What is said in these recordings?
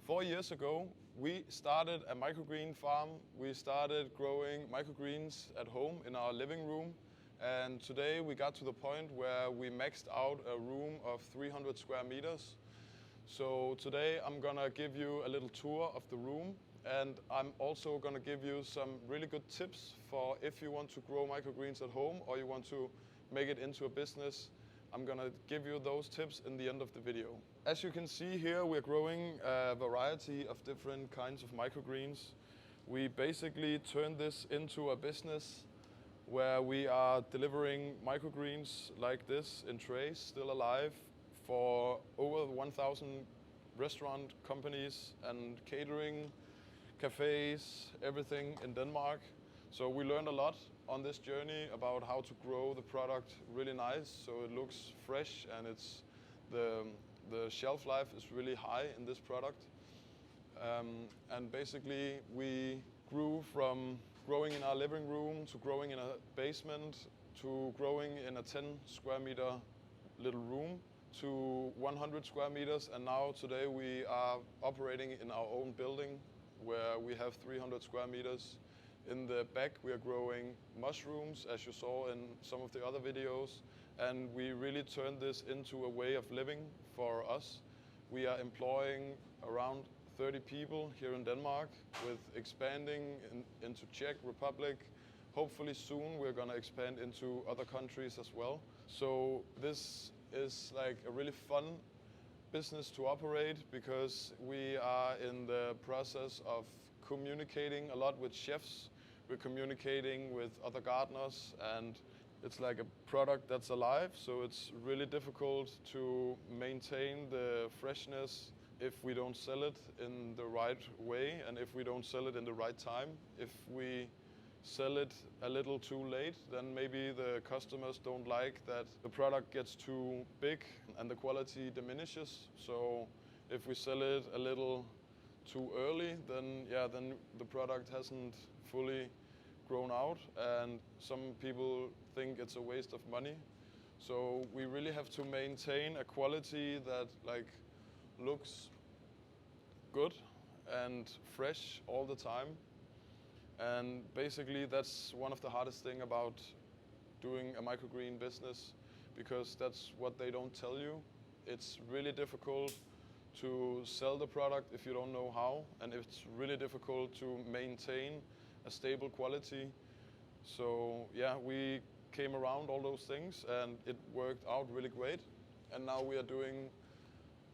4 years ago, we started a microgreen farm. We started growing microgreens at home in our living room. And today we got to the point where we maxed out a room of 300 square meters. So today I'm gonna give you a little tour of the room, and I'm also gonna give you some really good tips for if you want to grow microgreens at home or you want to make it into a business. I'm gonna give you those tips in the end of the video. As you can see here, we're growing a variety of different kinds of microgreens. We basically turned this into a business where we are delivering microgreens like this in trays, still alive, for over 1,000 restaurant companies and catering, cafes, everything in Denmark. So we learned a lot on this journey about how to grow the product really nice, so it looks fresh and the shelf life is really high in this product. And basically we grew from growing in our living room to growing in a basement to growing in a 10 square meter little room to 100 square meters, and now today we are operating in our own building where we have 300 square meters. In the back we are growing mushrooms, as you saw in some of the other videos, and we really turned this into a way of living for us. We are employing around 30 people here in Denmark, with expanding into Czech Republic. Hopefully soon we're going to expand into other countries as well. So this is like a really fun business to operate because we are in the process of communicating a lot with chefs. We're communicating with other gardeners, and it's like a product that's alive, so it's really difficult to maintain the freshness if we don't sell it in the right way and if we don't sell it in the right time. If we sell it a little too late, then maybe the customers don't like that the product gets too big and the quality diminishes. So if we sell it a little too early, then the product hasn't fully grown out, and some people think it's a waste of money. So we really have to maintain a quality that looks good and fresh all the time. And basically that's one of the hardest thing about doing a microgreen business, because that's what they don't tell you. It's really difficult to sell the product if you don't know how, and it's really difficult to maintain a stable quality. So yeah, we came around all those things and it worked out really great. And now we are doing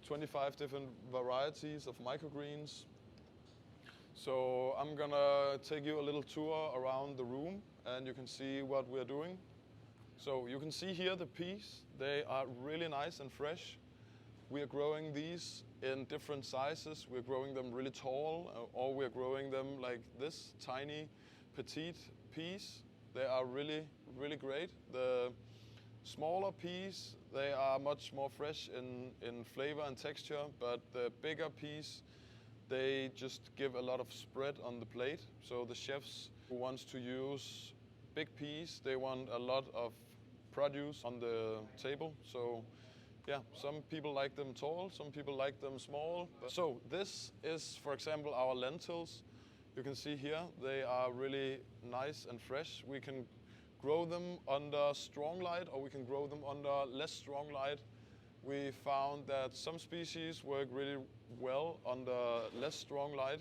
25 different varieties of microgreens. So I'm gonna take you a little tour around the room and you can see what we're doing. So you can see here the peas, they are really nice and fresh. We are growing these in different sizes. We're growing them really tall, or we're growing them like this, tiny, petite peas. They are really, really great. The smaller peas, they are much more fresh in flavor and texture, but the bigger peas, they just give a lot of spread on the plate. So the chefs who wants to use big peas, they want a lot of produce on the table. So yeah, some people like them tall, some people like them small. So this is, for example, our lentils. You can see here, they are really nice and fresh. We can grow them under strong light or we can grow them under less strong light. We found that some species work really well under less strong light,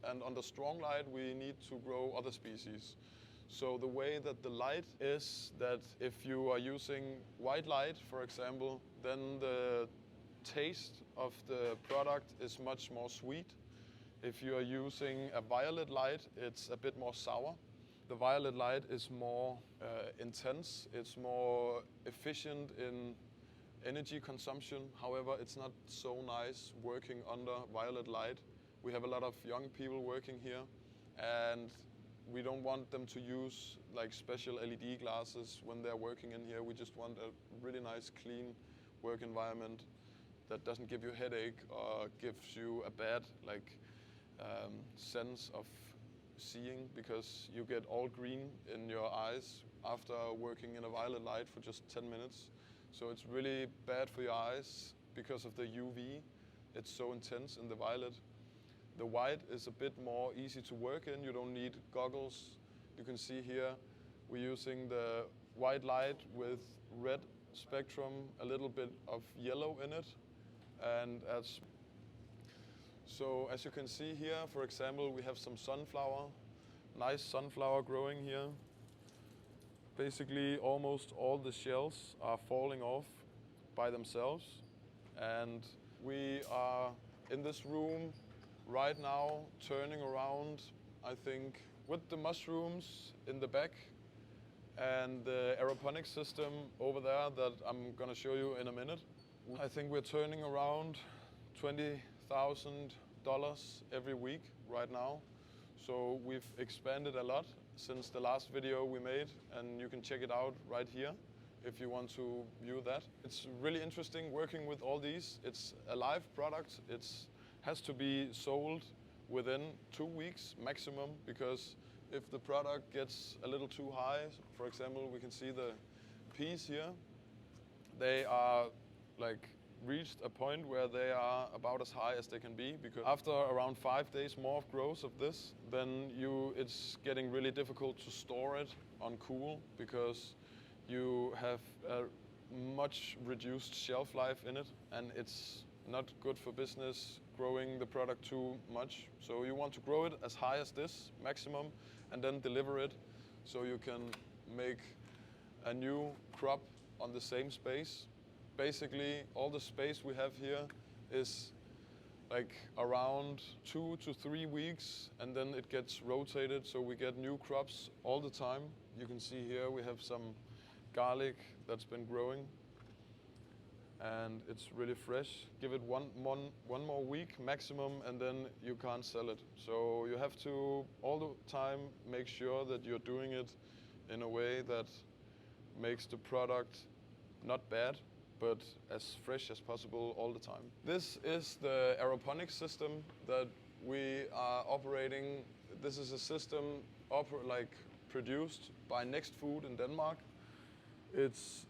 and under strong light we need to grow other species. So the way that the light is that if you are using white light, for example, then the taste of the product is much more sweet. If you are using a violet light, it's a bit more sour. The violet light is more intense, it's more efficient in energy consumption. However, it's not so nice working under violet light. We have a lot of young people working here, and we don't want them to use like special LED glasses when they're working in here. We just want a really nice, clean work environment that doesn't give you a headache or gives you a bad sense of seeing, because you get all green in your eyes after working in a violet light for just 10 minutes. So it's really bad for your eyes because of the UV it's so intense in the violet. The white is a bit more easy to work in. You don't need goggles. You can see here we're using the white light with red spectrum, a little bit of yellow in it. And as you can see here, for example, we have some sunflower, nice sunflower growing here. Basically, almost all the shells are falling off by themselves. And we are in this room right now turning around, I think, with the mushrooms in the back and the aeroponic system over there that I'm going to show you in a minute. I think we're turning around $20,000 every week right now. So we've expanded a lot since the last video we made, and you can check it out right here if you want to view that. It's really interesting working with all these. It's a live product. It has to be sold within 2 weeks maximum, because if the product gets a little too high, for example, we can see the peas here, they are like reached a point where they are about as high as they can be, because after around 5 days more of growth of this, then it's getting really difficult to store it on cool, because you have a much reduced shelf life in it, and it's not good for business growing the product too much. So you want to grow it as high as this maximum and then deliver it so you can make a new crop on the same space. Basically, all the space we have here is like around 2 to 3 weeks, and then it gets rotated, so we get new crops all the time. You can see here we have some garlic that's been growing, and it's really fresh. Give it one more week maximum, and then you can't sell it. So you have to all the time make sure that you're doing it in a way that makes the product not bad, but as fresh as possible all the time. This is the aeroponic system that we are operating. This is a system produced by Next Food in Denmark. It's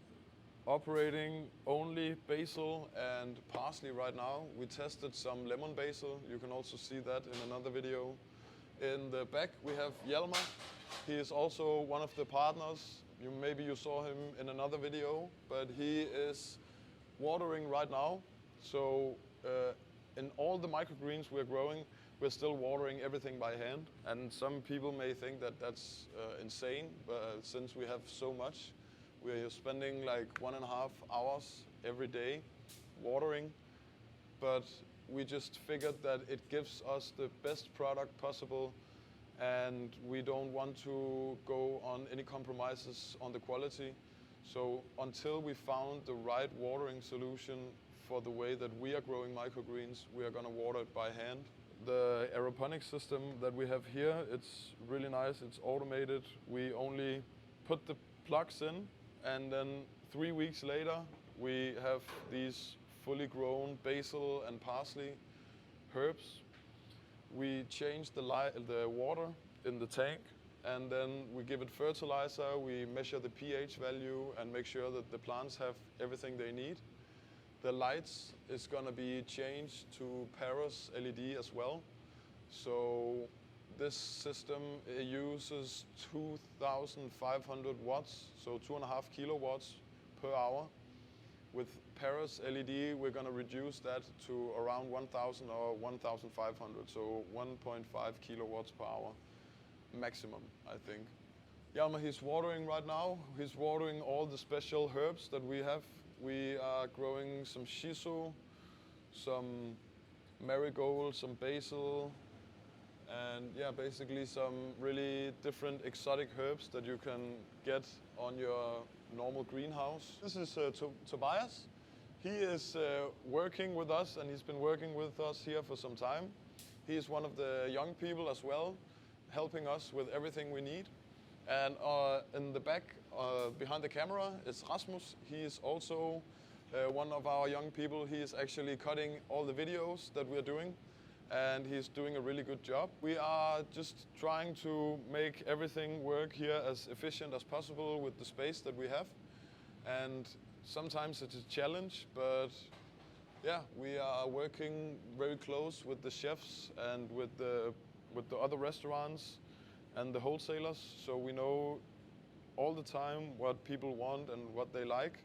operating only basil and parsley right now. We tested some lemon basil. You can also see that in another video. In the back we have Hjalmar. He is also one of the partners. Maybe you saw him in another video, but he is watering right now. So in all the microgreens we're growing, we're still watering everything by hand. And some people may think that that's insane, but since we have so much, we're spending like 1.5 hours every day watering. But we just figured that it gives us the best product possible, and we don't want to go on any compromises on the quality. So until we found the right watering solution for the way that we are growing microgreens, we are going to water it by hand. The aeroponic system that we have here, it's really nice. It's automated. We only put the plugs in, and then 3 weeks later we have these fully grown basil and parsley herbs. We change the water in the tank, and then we give it fertilizer. We measure the pH value and make sure that the plants have everything they need. The lights is going to be changed to Paris LED as well. So this system uses 2,500 watts, so 2.5 kilowatts per hour. With Paris LED, we're going to reduce that to around 1,000 or 1,500, so 1.5 kilowatts per hour maximum, I think. Hjalmar, he's watering right now. He's watering all the special herbs that we have. We are growing some shiso, some marigold, some basil, and yeah, basically some really different exotic herbs that you can get on your normal greenhouse. This is Tobias. He is working with us, and he's been working with us here for some time. He is one of the young people as well, helping us with everything we need. And in the back, behind the camera, is Rasmus. He is also one of our young people. He is actually cutting all the videos that we are doing, and he's doing a really good job. We are just trying to make everything work here as efficient as possible with the space that we have. And sometimes it's a challenge, but Yeah, we are working very close with the chefs and with the other restaurants and the wholesalers, so we know all the time what people want and what they like.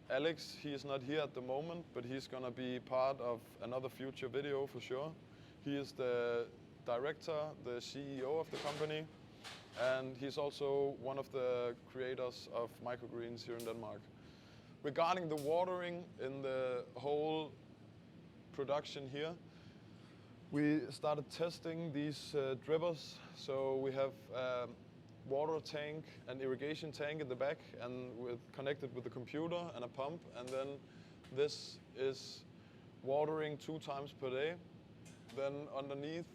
Alex, he is not here at the moment, but he's gonna be part of another future video for sure. He is the director, the CEO of the company, and he's also one of the creators of Microgreens here in Denmark. Regarding the watering in the whole production here, we started testing these drippers. So we have water tank and irrigation tank in the back and connected with the computer and a pump, and then this is watering 2 times per day. Then underneath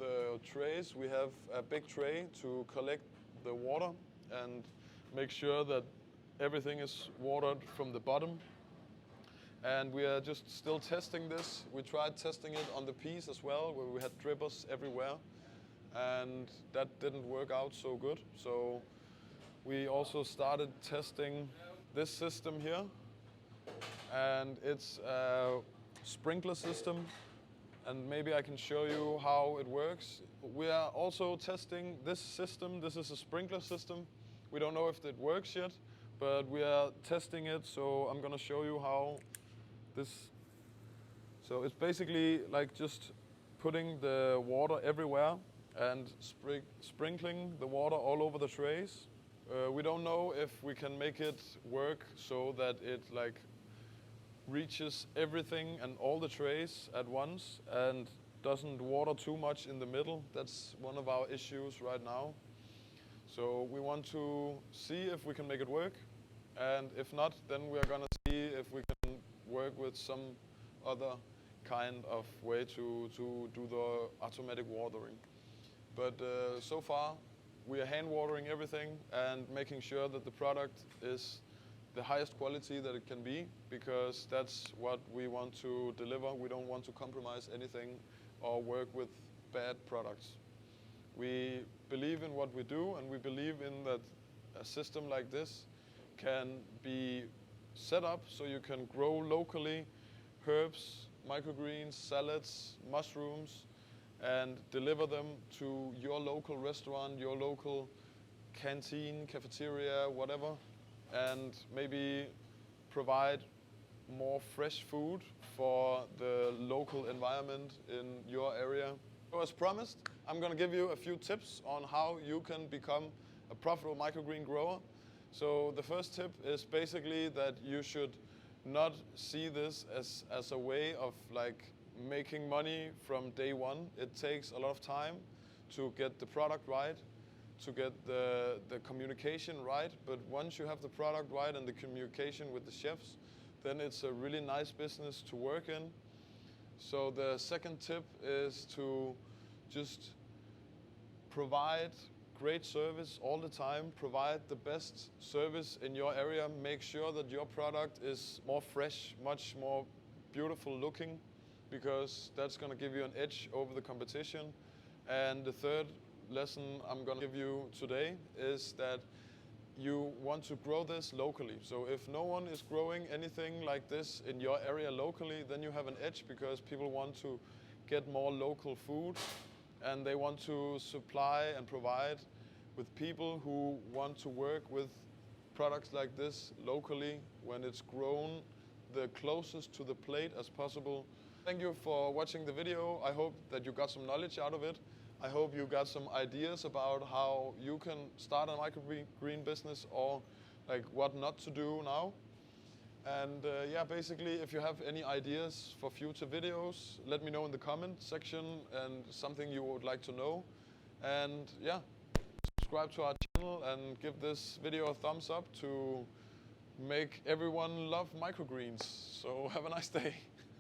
the trays we have a big tray to collect the water and make sure that everything is watered from the bottom. And we are just still testing this. We tried testing it on the piece as well, where we had drippers everywhere, and that didn't work out so good. So we also started testing this system here, and it's a sprinkler system, and maybe I can show you how it works. We are also testing this system. This is a sprinkler system. We don't know if it works yet, but we are testing it, so I'm gonna show you how this. So it's basically like just putting the water everywhere and sprinkling the water all over the trays. We don't know if we can make it work so that it like reaches everything and all the trays at once and doesn't water too much in the middle. That's one of our issues right now. So we want to see if we can make it work, and if not, then we are gonna see if we can work with some other kind of way to do the automatic watering. But so far, we are hand watering everything and making sure that the product is the highest quality that it can be, because that's what we want to deliver. We don't want to compromise anything or work with bad products. We believe in what we do, and we believe in that a system like this can be set up so you can grow locally herbs, microgreens, salads, mushrooms, and deliver them to your local restaurant, your local canteen, cafeteria, whatever, and maybe provide more fresh food for the local environment in your area. So as promised, I'm going to give you a few tips on how you can become a profitable microgreen grower. So the first tip is basically that you should not see this as a way of like making money from day one. It takes a lot of time to get the product right, to get the communication right. But once you have the product right and the communication with the chefs, then it's a really nice business to work in. So the second tip is to just provide great service all the time, provide the best service in your area, make sure that your product is more fresh, much more beautiful looking, because that's going to give you an edge over the competition. And the third lesson I'm going to give you today is that you want to grow this locally. So if no one is growing anything like this in your area locally, then you have an edge, because people want to get more local food, and they want to supply and provide with people who want to work with products like this locally when it's grown the closest to the plate as possible. Thank you for watching the video. I hope that you got some knowledge out of it. I hope you got some ideas about how you can start a microgreen business, or like what not to do now. And yeah, basically, if you have any ideas for future videos, let me know in the comment section, and something you would like to know. And yeah, subscribe to our channel and give this video a thumbs up to make everyone love microgreens. So have a nice day.